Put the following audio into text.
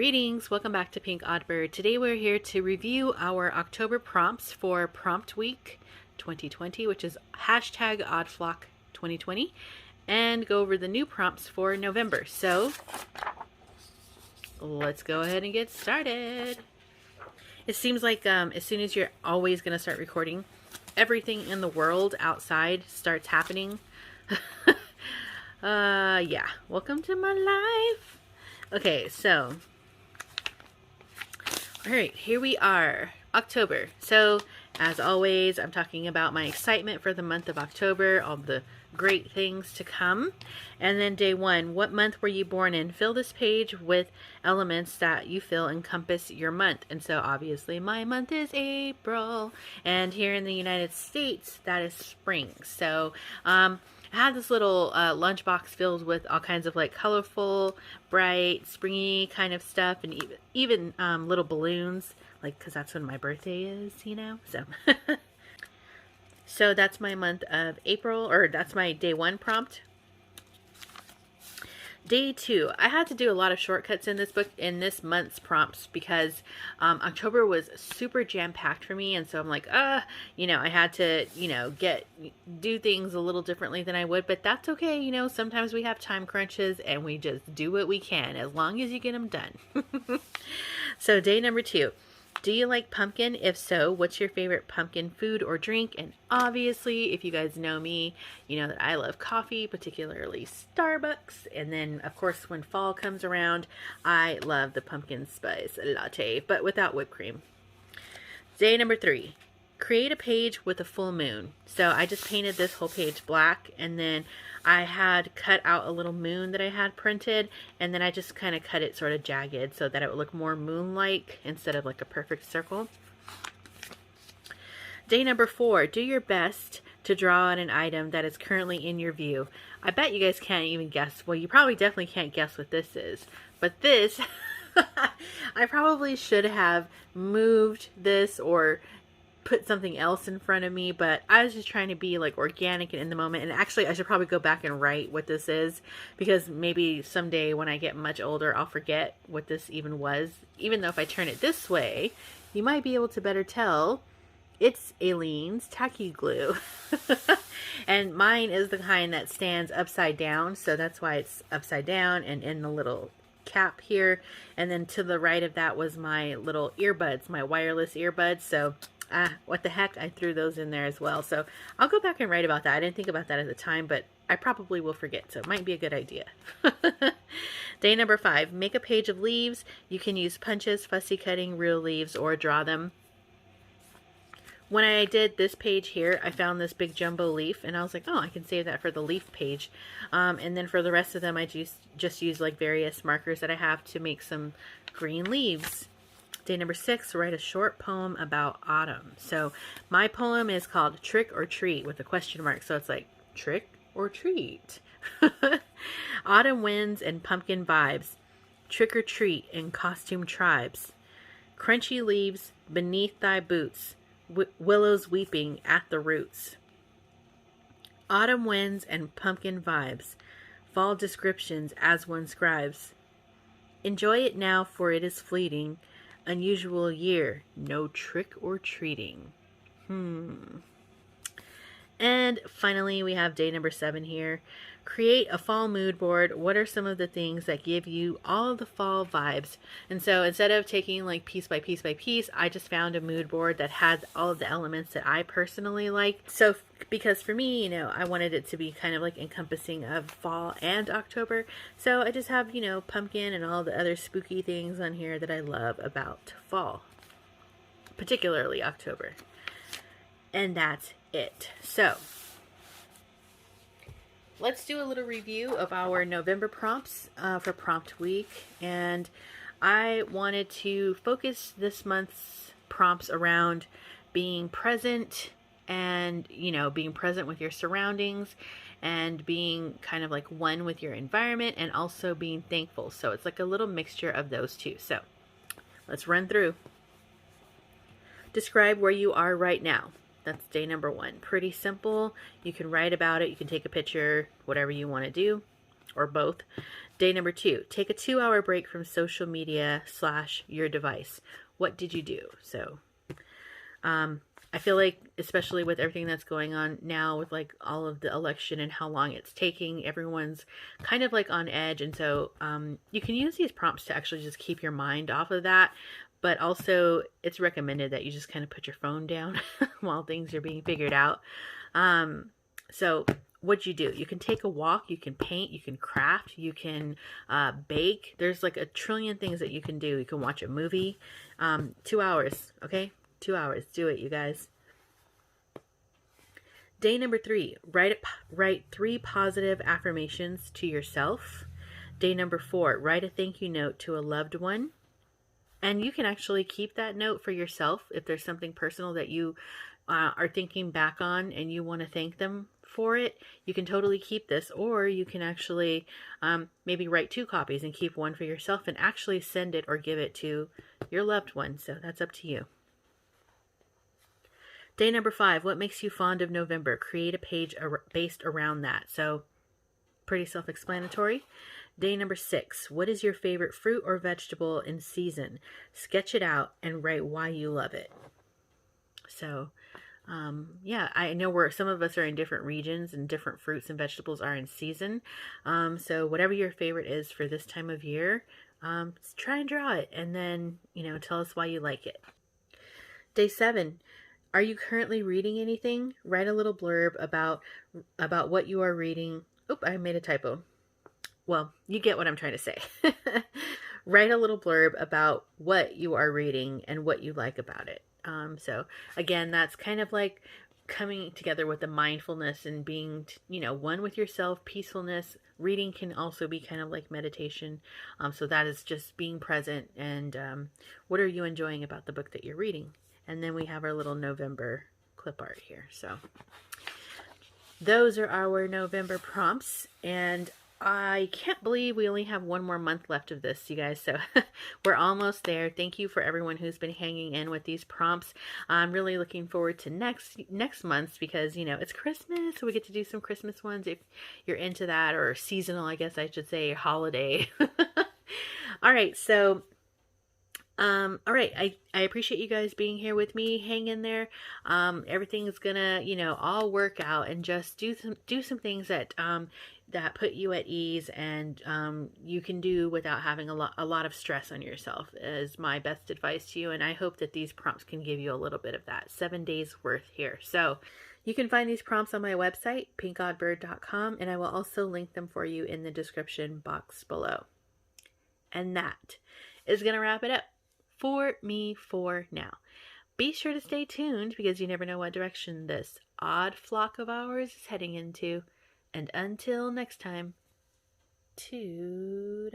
Greetings, welcome back to Pinkoddbird. Today we're here to review our October prompts for Prompt Week 2020, which is hashtag oddflock 2020, and go over the new prompts for November. So let's go ahead and get started. It seems like as soon as you're always going to start recording, everything in the world outside starts happening. Yeah, welcome to my life. Okay, so all right, here we are, October. So, as always, I'm talking about my excitement for the month of October, all the great things to come. And then day one, what month were you born in? Fill this page with elements that you feel encompass your month. And so, obviously, my month is April. And here in the United States, that is spring. So, I had this little lunchbox filled with all kinds of like colorful, bright, springy kind of stuff, and even little balloons, like because that's when my birthday is, you know. So, so that's my month of April, or that's my day one prompt. Day two, I had to do a lot of shortcuts in this book, in this month's prompts, because October was super jam-packed for me, and so I'm like, you know, I had to, you know, do things a little differently than I would, but that's okay, you know, sometimes we have time crunches, and we just do what we can, as long as you get them done. So day number two. Do you like pumpkin? If so, what's your favorite pumpkin food or drink? And obviously, if you guys know me, you know that I love coffee, particularly Starbucks. And then, of course, when fall comes around, I love the pumpkin spice latte, but without whipped cream. Day number three. Create a page with a full moon. So I just painted this whole page black, and then I had cut out a little moon that I had printed, and then I just kind of cut it sort of jagged so that it would look more moon-like instead of like a perfect circle. Day number four, do your best to draw on an item that is currently in your view. I bet you guys can't even guess. Well, you probably definitely can't guess what this is, but this, I probably should have moved this or put something else in front of me, but I was just trying to be like organic and in the moment. And actually, I should probably go back and write what this is, because maybe someday when I get much older, I'll forget what this even was. Even though if I turn it this way, you might be able to better tell. It's Aileen's tacky glue. And mine is the kind that stands upside down, so that's why it's upside down and in the little cap here. And then to the right of that was my little earbuds, my wireless earbuds. So what the heck, I threw those in there as well. So I'll go back and write about that. I didn't think about that at the time, but I probably will forget, so it might be a good idea. Day number five, make a page of leaves. You can use punches, fussy cutting, real leaves, or draw them. When I did this page here, I found this big jumbo leaf, and I was like, oh, I can save that for the leaf page. And then for the rest of them, I just use like various markers that I have to make some green leaves. Day number six, write a short poem about autumn. So my poem is called Trick or Treat with a question mark. So it's like trick or treat. Autumn winds and pumpkin vibes. Trick or treat in costume tribes. Crunchy leaves beneath thy boots. Willows weeping at the roots. Autumn winds and pumpkin vibes. Fall descriptions as one scribes. Enjoy it now, for it is fleeting. Unusual year, no trick or treating. And finally, we have day number 7 here. Create a fall mood board. What are some of the things that give you all the fall vibes? And so instead of taking like piece by piece by piece, I just found a mood board that had all of the elements that I personally like. So because for me, you know, I wanted it to be kind of like encompassing of fall and October. So I just have, you know, pumpkin and all the other spooky things on here that I love about fall, particularly October. And that's it. So let's do a little review of our November prompts for Prompt Week. And I wanted to focus this month's prompts around being present and, you know, being present with your surroundings and being kind of like one with your environment, and also being thankful. So it's like a little mixture of those two. So let's run through. Describe where you are right now. That's day number 1. Pretty simple. You can write about it. You can take a picture, whatever you want to do. or both. Day number 2, take a 2-hour break from social media / your device. What did you do? So, I feel like, especially with everything that's going on now with like all of the election and how long it's taking, everyone's kind of like on edge. And so you can use these prompts to actually just keep your mind off of that. But also it's recommended that you just kind of put your phone down while things are being figured out. So what'd you do? You can take a walk, you can paint, you can craft, you can bake. There's like a trillion things that you can do. You can watch a movie. 2 hours, okay? 2 hours. Do it, you guys. Day number 3, write 3 positive affirmations to yourself. Day number 4, write a thank you note to a loved one. And you can actually keep that note for yourself if there's something personal that you are thinking back on and you want to thank them for it. You can totally keep this, or you can actually maybe write 2 copies and keep one for yourself and actually send it or give it to your loved one. So that's up to you. Day number 5, what makes you fond of November? Create a page based around that. So pretty self-explanatory. Day number 6, what is your favorite fruit or vegetable in season? Sketch it out and write why you love it. So yeah, I know where some of us are in different regions and different fruits and vegetables are in season. So whatever your favorite is for this time of year, try and draw it and then, tell us why you like it. Day 7, are you currently reading anything? Write a little blurb about what you are reading. Oop, I made a typo. Well, you get what I'm trying to say. Write a little blurb about what you are reading and what you like about it. So again, that's kind of like coming together with the mindfulness and being, one with yourself, peacefulness. Reading can also be kind of like meditation. So that is just being present and what are you enjoying about the book that you're reading? And then we have our little November clip art here. So those are our November prompts, and I can't believe we only have 1 more month left of this, you guys. So we're almost there. Thank you for everyone who's been hanging in with these prompts. I'm really looking forward to next month because, it's Christmas. So we get to do some Christmas ones if you're into that, or seasonal, I guess I should say, holiday. All right. So all right, I appreciate you guys being here with me. Hang in there. Everything's gonna, all work out, and just do some things that that put you at ease and you can do without having a lot of stress on yourself, is my best advice to you. And I hope that these prompts can give you a little bit of that. 7 days worth here. So you can find these prompts on my website, pinkoddbird.com, and I will also link them for you in the description box below. And that is going to wrap it up for me for now. Be sure to stay tuned because you never know what direction this odd flock of ours is heading into. And until next time, toodaloo.